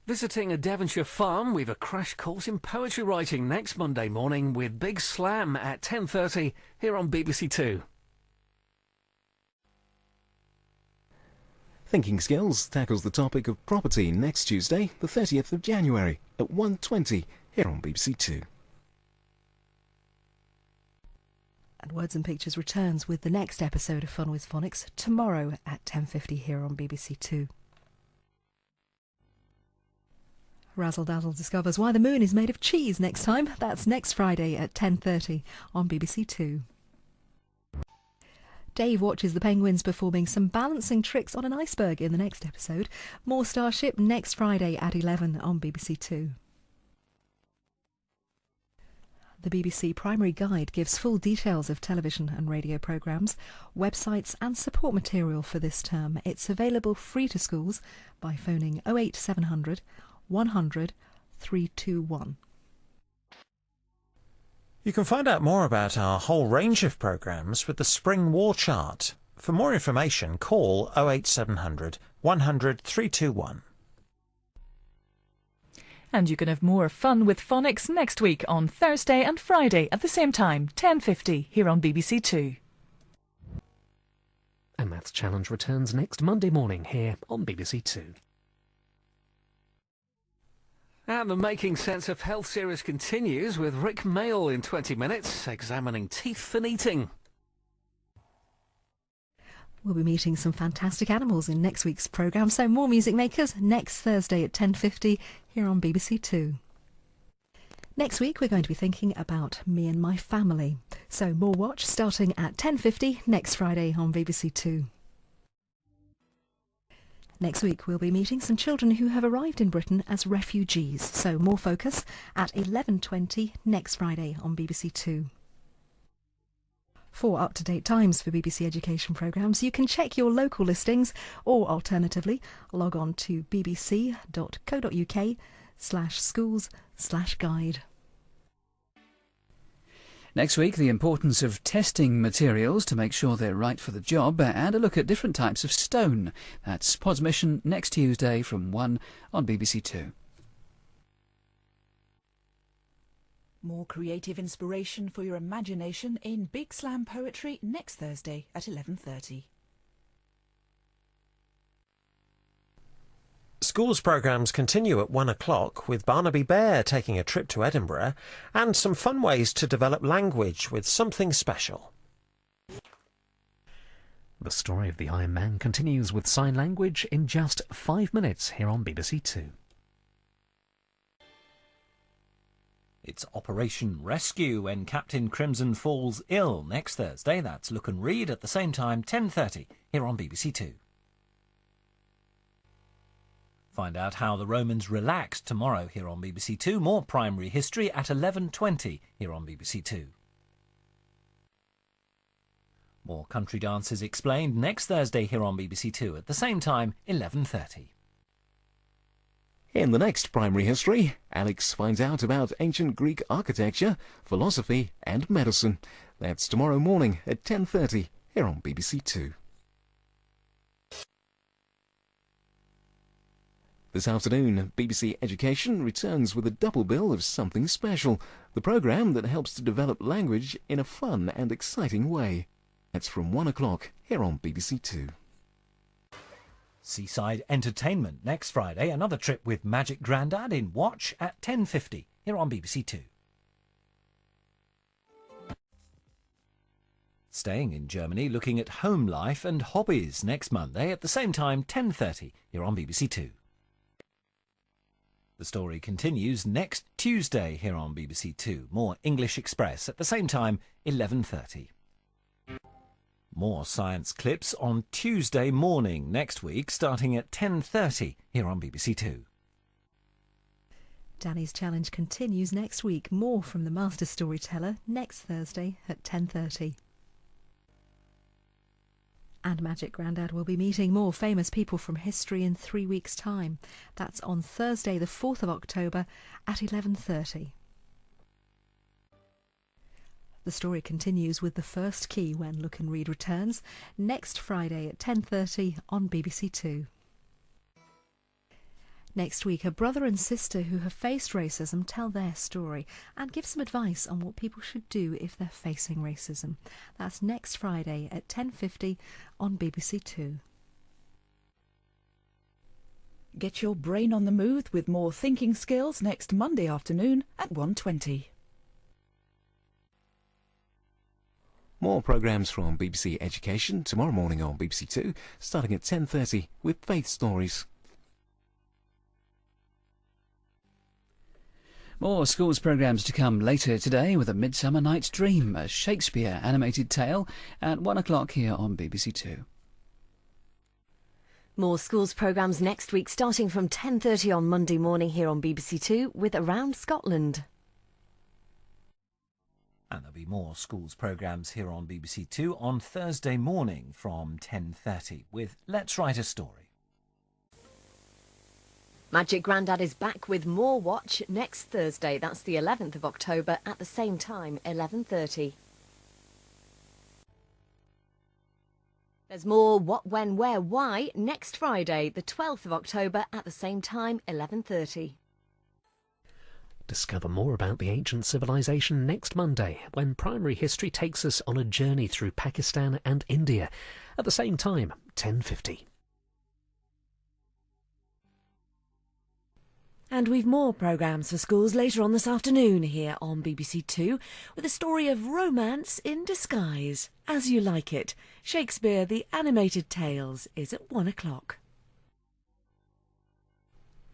Visiting a Devonshire farm, we've a crash course in poetry writing next Monday morning with Big Slam at 10:30 here on BBC Two. Thinking Skills tackles the topic of property next Tuesday, the 30th of January at 1:20 here on BBC Two. And Words and Pictures returns with the next episode of Fun with Phonics tomorrow at 10:50 here on BBC Two. Razzle Dazzle discovers why the moon is made of cheese next time. That's next Friday at 10:30 on BBC Two. Dave watches the penguins performing some balancing tricks on an iceberg in the next episode. More Starship next Friday at 11 on BBC Two. The BBC Primary Guide gives full details of television and radio programmes, websites and support material for this term. It's available free to schools by phoning 08700 100 321. You can find out more about our whole range of programmes with the Spring War Chart. For more information, call 08700 100 321. And you can have more fun with phonics next week on Thursday and Friday at the same time, 10:50 here on BBC Two. A Maths Challenge returns next Monday morning here on BBC Two. And the Making Sense of Health series continues with Rick Mail in 20 minutes, examining teeth and eating. We'll be meeting some fantastic animals in next week's programme, so more Music Makers next Thursday at 10:50 here on BBC Two. Next week we're going to be thinking about me and my family, so more Watch starting at 10:50 next Friday on BBC Two. Next week we'll be meeting some children who have arrived in Britain as refugees, so more Focus at 11:20 next Friday on BBC Two. For up-to-date times for BBC Education programmes, you can check your local listings or alternatively log on to bbc.co.uk/schools/guide. Next week, the importance of testing materials to make sure they're right for the job and a look at different types of stone. That's Pod's Mission next Tuesday from 1 on BBC Two. More creative inspiration for your imagination in Big Slam Poetry next Thursday at 11:30. Schools programmes continue at 1 o'clock with Barnaby Bear taking a trip to Edinburgh and some fun ways to develop language with something special. The story of the Iron Man continues with sign language in just 5 minutes here on BBC Two. It's Operation Rescue when Captain Crimson falls ill next Thursday. That's Look and Read at the same time, 10:30 here on BBC Two. Find out how the Romans relaxed tomorrow here on BBC Two. More primary history at 11:20 here on BBC Two. More country dances explained next Thursday here on BBC Two at the same time, 11:30. In the next Primary History, Alex finds out about ancient Greek architecture, philosophy and medicine. That's tomorrow morning at 10:30 here on BBC Two. This afternoon, BBC Education returns with a double bill of something special, the programme that helps to develop language in a fun and exciting way. That's from 1 o'clock here on BBC Two. Seaside Entertainment next Friday. Another trip with Magic Grandad in Watch at 10:50 here on BBC Two. Staying in Germany, looking at home life and hobbies next Monday at the same time, 10:30 here on BBC Two. The story continues next Tuesday here on BBC Two. More English Express at the same time, 11:30. More science clips on Tuesday morning next week, starting at 10:30 here on BBC Two. Danny's Challenge continues next week. More from the Master Storyteller next Thursday at 10:30. And Magic Grandad will be meeting more famous people from history in 3 weeks' time. That's on Thursday the 4th of October at 11:30. The story continues with the first key when Look and Read returns next Friday at 10:30 on BBC Two. Next week, a brother and sister who have faced racism tell their story and give some advice on what people should do if they're facing racism. That's next Friday at 10:50 on BBC Two. Get your brain on the move with more thinking skills next Monday afternoon at 1:20. More programmes from BBC Education tomorrow morning on BBC Two, starting at 10:30 with Faith Stories. More schools programmes to come later today with A Midsummer Night's Dream, a Shakespeare animated tale, at 1 o'clock here on BBC Two. More schools programmes next week, starting from 10:30 on Monday morning here on BBC Two with Around Scotland. And there'll be more schools programmes here on BBC Two on Thursday morning from 10:30 with Let's Write a Story. Magic Grandad is back with more Watch next Thursday. That's the 11th of October at the same time, 11:30. There's more What, When, Where, Why next Friday, the 12th of October at the same time, 11:30. Discover more about the ancient civilization next Monday, when Primary History takes us on a journey through Pakistan and India. At the same time, 10:50. And we've more programmes for schools later on this afternoon here on BBC Two with a story of romance in disguise. As You Like It, Shakespeare the Animated Tales is at 1 o'clock.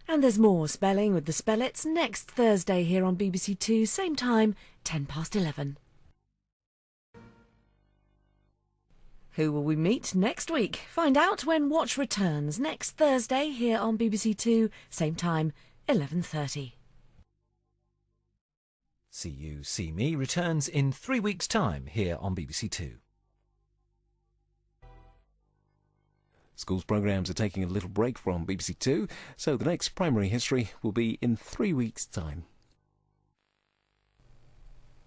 And there's more spelling with the Spellets next Thursday here on BBC Two, same time, 11:10. Who will we meet next week? Find out when Watch returns next Thursday here on BBC Two, same time, 11:30. See You, See Me returns in 3 weeks' time here on BBC Two. Schools programmes are taking a little break from BBC Two, so the next Primary History will be in 3 weeks' time.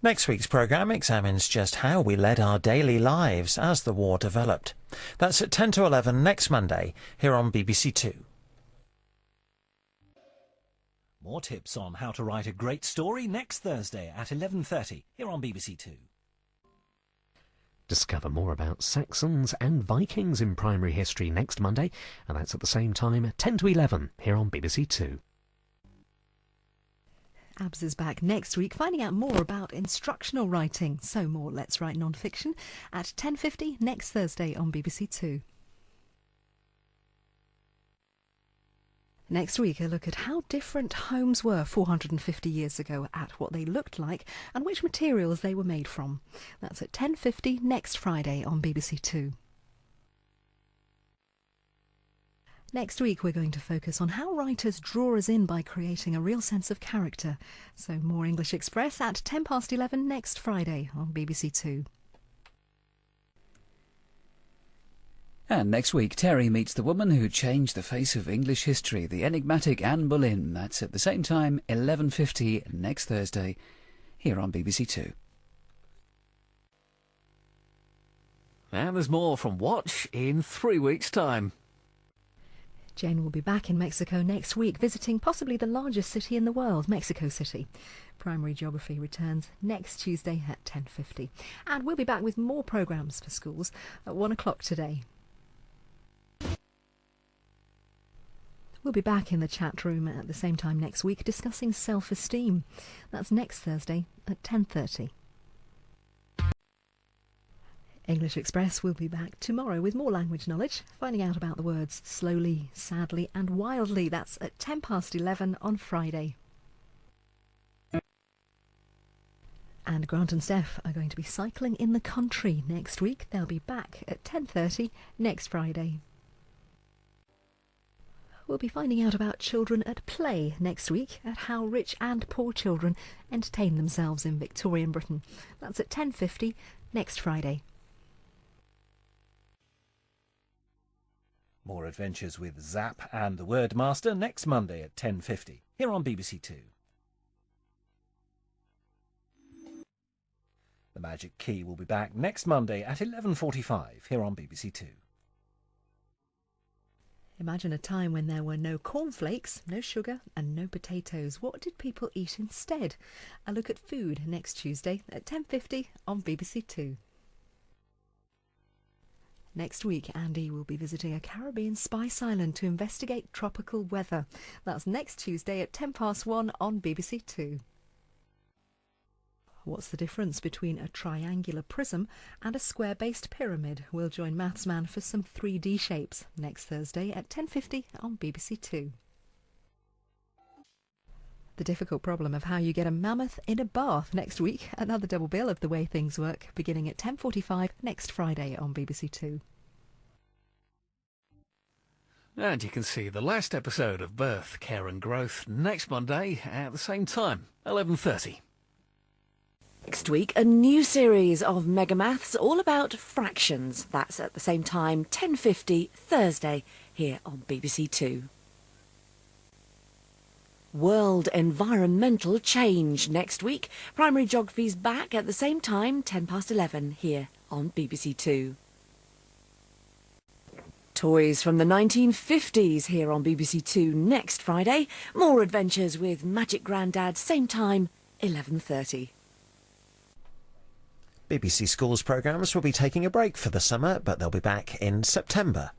Next week's programme examines just how we led our daily lives as the war developed. That's at 10 to 11 next Monday here on BBC Two. More tips on how to write a great story next Thursday at 11:30 here on BBC Two. Discover more about Saxons and Vikings in Primary History next Monday, and that's at the same time, 10 to 11 here on BBC Two. Abs is back next week, finding out more about instructional writing. So more Let's Write Non-Fiction at 10:50 next Thursday on BBC Two. Next week, a look at how different homes were 450 years ago, at what they looked like and which materials they were made from. That's at 10:50 next Friday on BBC Two. Next week, we're going to focus on how writers draw us in by creating a real sense of character. So more English Express at 11:10 next Friday on BBC Two. And next week, Terry meets the woman who changed the face of English history, the enigmatic Anne Boleyn. That's at the same time, 11:50 next Thursday, here on BBC Two. And there's more from Watch in 3 weeks' time. Jane will be back in Mexico next week, visiting possibly the largest city in the world, Mexico City. Primary Geography returns next Tuesday at 10:50. And we'll be back with more programmes for schools at 1 o'clock today. We'll be back in the chat room at the same time next week discussing self-esteem. That's next Thursday at 10:30. English Express will be back tomorrow with more language knowledge, finding out about the words slowly, sadly and wildly. That's at 11:10 on Friday. And Grant and Steph are going to be cycling in the country next week. They'll be back at 10:30 next Friday. We'll be finding out about children at play next week, at how rich and poor children entertain themselves in Victorian Britain. That's at 10:50 next Friday. More adventures with Zap and the Word Master next Monday at 10:50 here on BBC Two. The Magic Key will be back next Monday at 11:45 here on BBC Two. Imagine a time when there were no cornflakes, no sugar and no potatoes. What did people eat instead? A look at food next Tuesday at 10:50 on BBC Two. Next week, Andy will be visiting a Caribbean spice island to investigate tropical weather. That's next Tuesday at 1:10 on BBC Two. What's the difference between a triangular prism and a square-based pyramid? We'll join Mathsman for some 3D shapes next Thursday at 10:50 on BBC Two. The difficult problem of how you get a mammoth in a bath next week. Another double bill of The Way Things Work, beginning at 10:45 next Friday on BBC Two. And you can see the last episode of Birth, Care and Growth next Monday at the same time, 11:30. Next week, a new series of Mega Maths all about fractions. That's at the same time, 10:50 Thursday, here on BBC Two. World Environmental Change next week. Primary Geography's back at the same time, 11:10 here on BBC Two. Toys from the 1950s here on BBC Two next Friday. More adventures with Magic Grandad, same time, 11:30. BBC Schools programmes will be taking a break for the summer, but they'll be back in September.